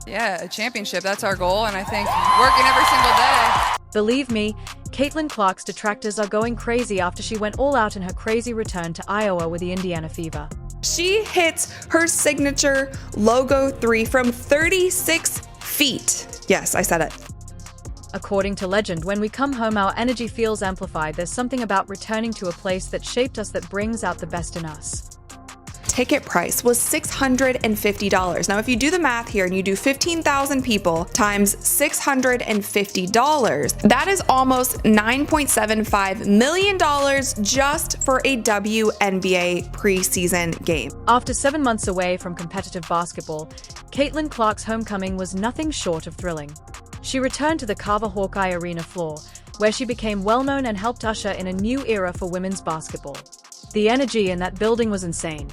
Yeah, a championship, that's our goal, and I think working every single day. Believe me, Caitlin Clark's detractors are going crazy after she went all out in her crazy return to Iowa with the Indiana Fever. She hits her signature logo 3 from 36 feet. Yes, I said it. According to legend, when we come home, our energy feels amplified. There's something about returning to a place that shaped us that brings out the best in us. Ticket price was $650. Now, if you do the math here and you do 15,000 people times $650, that is almost $9.75 million just for a WNBA preseason game. After 7 months away from competitive basketball, Caitlin Clark's homecoming was nothing short of thrilling. She returned to the Carver Hawkeye Arena floor, where she became well-known and helped usher in a new era for women's basketball. The energy in that building was insane.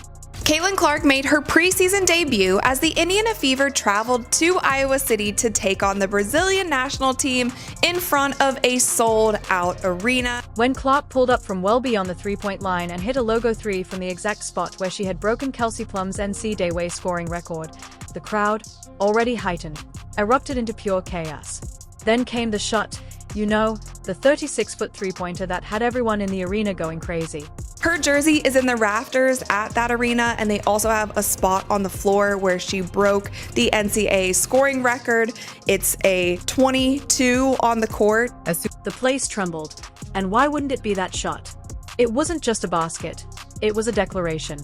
Caitlin Clark made her preseason debut as the Indiana Fever traveled to Iowa City to take on the Brazilian national team in front of a sold-out arena. When Clark pulled up from well beyond the three-point line and hit a logo 3 from the exact spot where she had broken Kelsey Plum's NCAA scoring record, the crowd, already heightened, erupted into pure chaos. Then came the shot, the 36-foot three-pointer that had everyone in the arena going crazy. Her jersey is in the rafters at that arena, and they also have a spot on the floor where she broke the NCAA scoring record. It's a 22 on the court. The place trembled, and why wouldn't it be that shot? It wasn't just a basket, it was a declaration.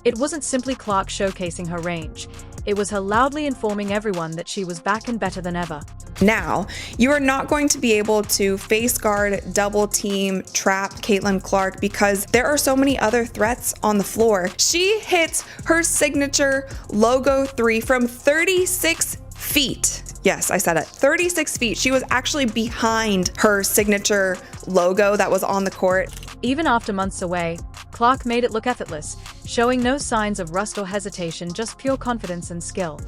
It wasn't simply Clark showcasing her range, it was her loudly informing everyone that she was back and better than ever. Now, you are not going to be able to face guard, double team, trap Caitlin Clark because there are so many other threats on the floor. She hits her signature logo 3 from 36 feet. Yes, I said it. 36 feet. She was actually behind her signature logo that was on the court. Even after months away, Clark made it look effortless, showing no signs of rust or hesitation, just pure confidence and skill.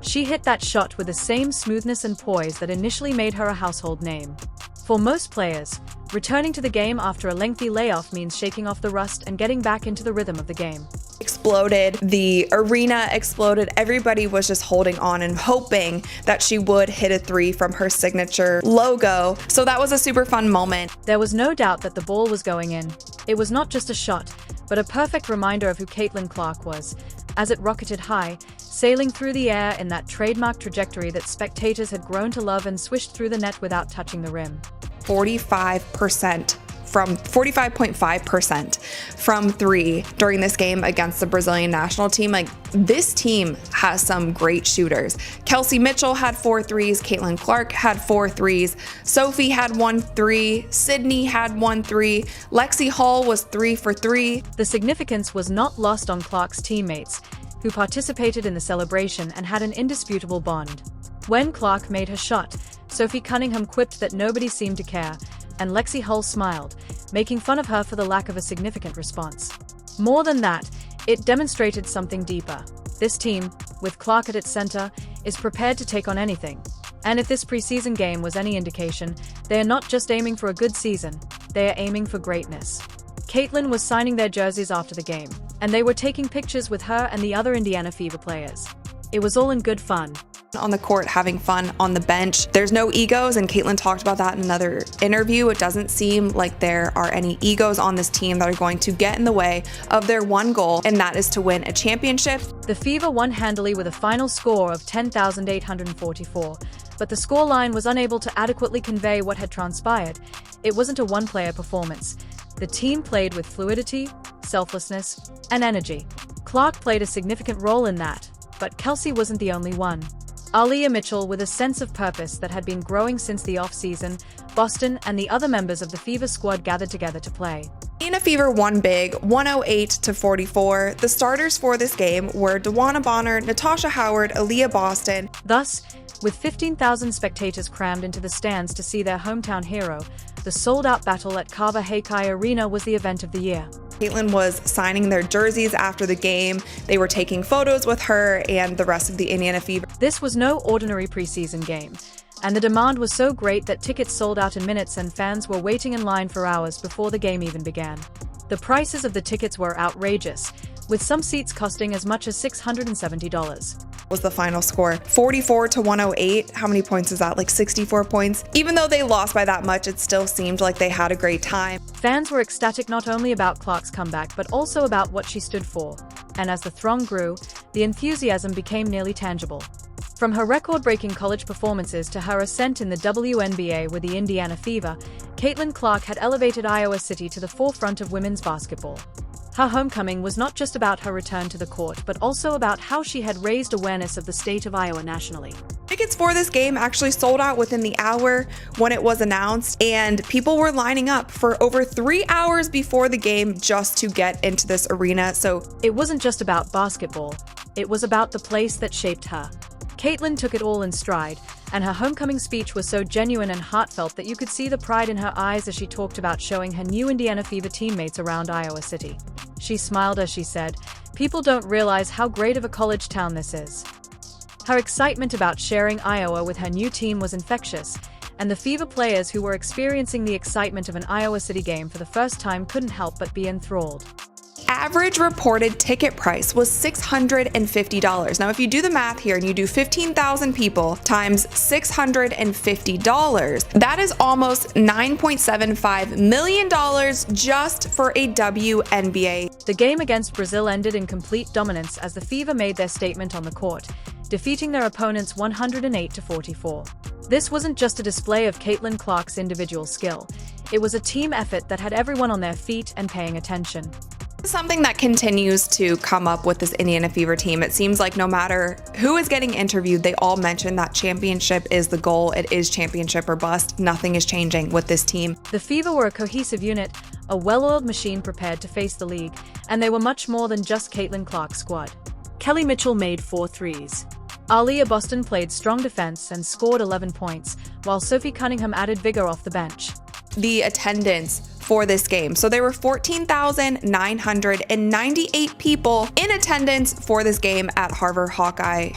She hit that shot with the same smoothness and poise that initially made her a household name. For most players, returning to the game after a lengthy layoff means shaking off the rust and getting back into the rhythm of the game. Exploded, the arena exploded, everybody was just holding on and hoping that she would hit a 3 from her signature logo. So that was a super fun moment. There was no doubt that the ball was going in. It was not just a shot, but a perfect reminder of who Caitlin Clark was, as it rocketed high, sailing through the air in that trademark trajectory that spectators had grown to love and swished through the net without touching the rim. 45.5% from 3 during this game against the Brazilian national team. Like, this team has some great shooters. Kelsey Mitchell had 4 threes. Caitlin Clark had 4 threes. Sophie had 1 3. Sydney had 1 3. Lexi Hall was 3 for 3. The significance was not lost on Clark's teammates, who participated in the celebration and had an indisputable bond. When Clark made her shot, Sophie Cunningham quipped that nobody seemed to care, and Lexi Hull smiled, making fun of her for the lack of a significant response. More than that, it demonstrated something deeper. This team, with Clark at its center, is prepared to take on anything. And if this preseason game was any indication, they are not just aiming for a good season, they are aiming for greatness. Caitlin was signing their jerseys after the game, and they were taking pictures with her and the other Indiana Fever players. It was all in good fun. On the court, having fun on the bench. There's no egos, and Caitlin talked about that in another interview. It doesn't seem like there are any egos on this team that are going to get in the way of their one goal, and that is to win a championship. The Fever won handily with a final score of 10,844, but the scoreline was unable to adequately convey what had transpired. It wasn't a one-player performance. The team played with fluidity, selflessness, and energy. Clark played a significant role in that, but Kelsey wasn't the only one. Aaliyah Mitchell, with a sense of purpose that had been growing since the off-season, Boston and the other members of the Fever squad gathered together to play. Indiana Fever won big, 108-44. The starters for this game were DeWanna Bonner, Natasha Howard, Aaliyah Boston. Thus, with 15,000 spectators crammed into the stands to see their hometown hero, the sold-out battle at Carver Hawkeye Arena was the event of the year. Caitlin was signing their jerseys after the game. They were taking photos with her and the rest of the Indiana Fever. This was no ordinary preseason game, and the demand was so great that tickets sold out in minutes and fans were waiting in line for hours before the game even began. The prices of the tickets were outrageous, with some seats costing as much as $670. was the final score. 44 to 108. How many points is that? Like 64 points. Even though they lost by that much, it still seemed like they had a great time. Fans were ecstatic not only about Clark's comeback, but also about what she stood for. And as the throng grew, the enthusiasm became nearly tangible. From her record-breaking college performances to her ascent in the WNBA with the Indiana Fever, Caitlin Clark had elevated Iowa City to the forefront of women's basketball. Her homecoming was not just about her return to the court, but also about how she had raised awareness of the state of Iowa nationally. Tickets for this game actually sold out within the hour when it was announced, and people were lining up for over 3 hours before the game just to get into this arena. So it wasn't just about basketball, it was about the place that shaped her. Caitlin took it all in stride, and her homecoming speech was so genuine and heartfelt that you could see the pride in her eyes as she talked about showing her new Indiana Fever teammates around Iowa City. She smiled as she said, "People don't realize how great of a college town this is." Her excitement about sharing Iowa with her new team was infectious, and the Fever players who were experiencing the excitement of an Iowa City game for the first time couldn't help but be enthralled. Average reported ticket price was $650. Now, if you do the math here and you do 15,000 people times $650, that is almost $9.75 million just for a WNBA. The game against Brazil ended in complete dominance as the Fever made their statement on the court, defeating their opponents 108-44. This wasn't just a display of Caitlin Clark's individual skill. It was a team effort that had everyone on their feet and paying attention. Something that continues to come up with this Indiana Fever team. It seems like no matter who is getting interviewed, they all mention that championship is the goal. It is championship or bust. Nothing is changing with this team. The Fever were a cohesive unit, a well-oiled machine prepared to face the league, and they were much more than just Caitlin Clark's squad. Kelly Mitchell made 4 threes. Aaliyah Boston played strong defense and scored 11 points, while Sophie Cunningham added vigor off the bench. The attendance for this game. So there were 14,998 people in attendance for this game at Carver Hawkeye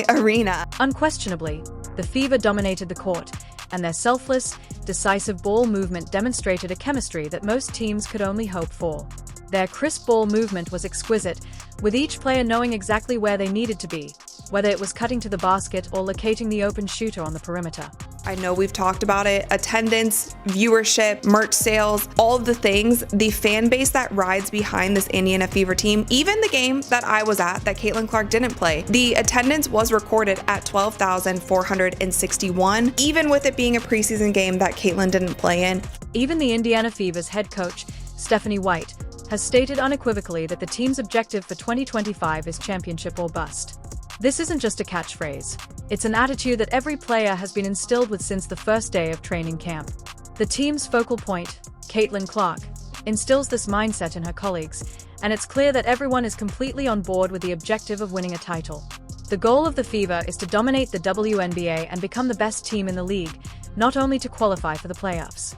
Arena. Unquestionably, the Fever dominated the court, and their selfless, decisive ball movement demonstrated a chemistry that most teams could only hope for. Their crisp ball movement was exquisite, with each player knowing exactly where they needed to be, whether it was cutting to the basket or locating the open shooter on the perimeter. I know we've talked about it. Attendance, viewership, merch sales, all of the things. The fan base that rides behind this Indiana Fever team, even the game that I was at that Caitlin Clark didn't play, the attendance was recorded at 12,461, even with it being a preseason game that Caitlin didn't play in. Even the Indiana Fever's head coach, Stephanie White, has stated unequivocally that the team's objective for 2025 is championship or bust. This isn't just a catchphrase. It's an attitude that every player has been instilled with since the first day of training camp. The team's focal point, Caitlin Clark, instills this mindset in her colleagues, and it's clear that everyone is completely on board with the objective of winning a title. The goal of the Fever is to dominate the WNBA and become the best team in the league, not only to qualify for the playoffs.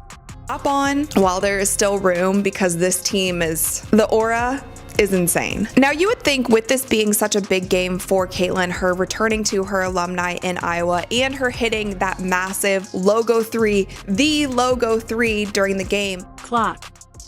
Up on while there is still room, because this team the aura is insane. Now, you would think with this being such a big game for Caitlin, her returning to her alumni in Iowa and her hitting that massive logo 3, the logo 3 during the game. Clark.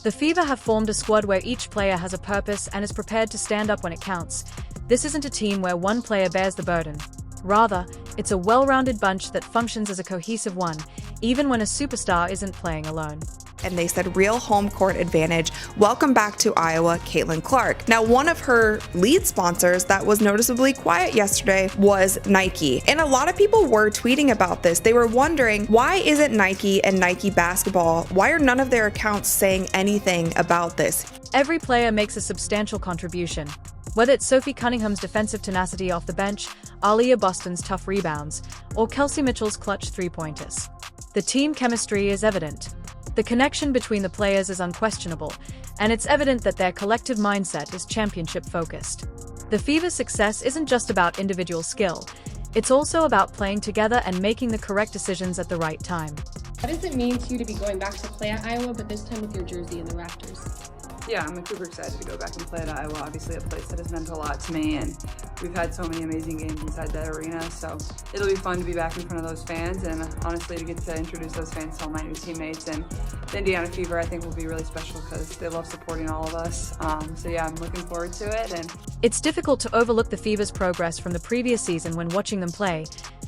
The Fever have formed a squad where each player has a purpose and is prepared to stand up when it counts. This isn't a team where one player bears the burden. Rather, it's a well-rounded bunch that functions as a cohesive one, even when a superstar isn't playing alone. And they said real home court advantage. Welcome back to Iowa, Caitlin Clark. Now, one of her lead sponsors that was noticeably quiet yesterday was Nike. And a lot of people were tweeting about this. They were wondering, why isn't Nike and Nike basketball, why are none of their accounts saying anything about this? Every player makes a substantial contribution. Whether it's Sophie Cunningham's defensive tenacity off the bench, Aaliyah Boston's tough rebounds, or Kelsey Mitchell's clutch three-pointers. The team chemistry is evident. The connection between the players is unquestionable, and it's evident that their collective mindset is championship-focused. The Fever's success isn't just about individual skill, it's also about playing together and making the correct decisions at the right time. What does it mean to you to be going back to play at Iowa, but this time with your jersey in the rafters? Yeah, I'm super excited to go back and play at Iowa, obviously a place that has meant a lot to me, and we've had so many amazing games inside that arena, so it'll be fun to be back in front of those fans, and honestly to get to introduce those fans to all my new teammates. And the Indiana Fever, I think, will be really special because they love supporting all of us. So yeah, I'm looking forward to it. And it's difficult to overlook the Fever's progress from the previous season when watching them play.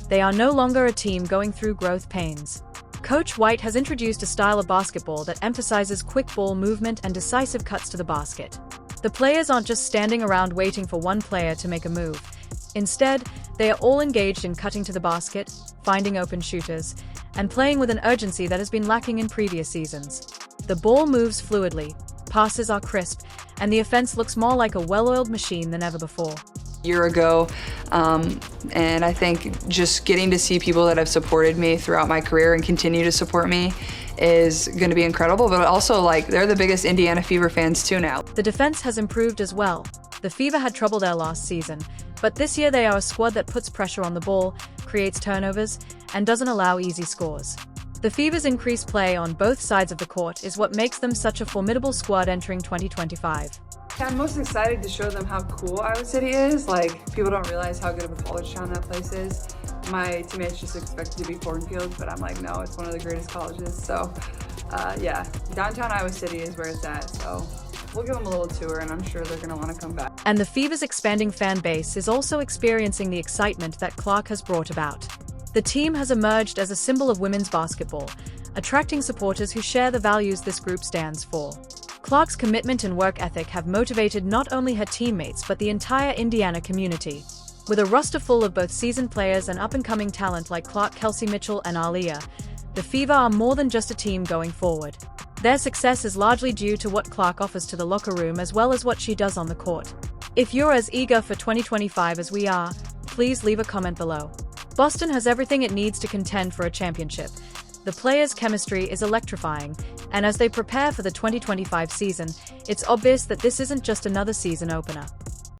They are no longer a team going through growth pains. Coach White has introduced a style of basketball that emphasizes quick ball movement and decisive cuts to the basket. The players aren't just standing around waiting for one player to make a move. Instead, they are all engaged in cutting to the basket, finding open shooters, and playing with an urgency that has been lacking in previous seasons. The ball moves fluidly, passes are crisp, and the offense looks more like a well-oiled machine than ever before. Year ago, and I think just getting to see people that have supported me throughout my career and continue to support me is going to be incredible, but also like they're the biggest Indiana Fever fans too now. The defense has improved as well. The Fever had trouble there last season, but this year they are a squad that puts pressure on the ball, creates turnovers, and doesn't allow easy scores. The Fever's increased play on both sides of the court is what makes them such a formidable squad entering 2025. I'm most excited to show them how cool Iowa City is. Like, people don't realize how good of a college town that place is. My teammates just expect it to be cornfields, but I'm like, no, it's one of the greatest colleges. So, yeah, downtown Iowa City is where it's at. So we'll give them a little tour, and I'm sure they're going to want to come back. And the Fever's expanding fan base is also experiencing the excitement that Clark has brought about. The team has emerged as a symbol of women's basketball, attracting supporters who share the values this group stands for. Clark's commitment and work ethic have motivated not only her teammates but the entire Indiana community. With a roster full of both seasoned players and up-and-coming talent like Clark, Kelsey Mitchell, and Aaliyah, the Fever are more than just a team going forward. Their success is largely due to what Clark offers to the locker room as well as what she does on the court. If you're as eager for 2025 as we are, please leave a comment below. Boston has everything it needs to contend for a championship. The players' chemistry is electrifying, and as they prepare for the 2025 season, it's obvious that this isn't just another season opener.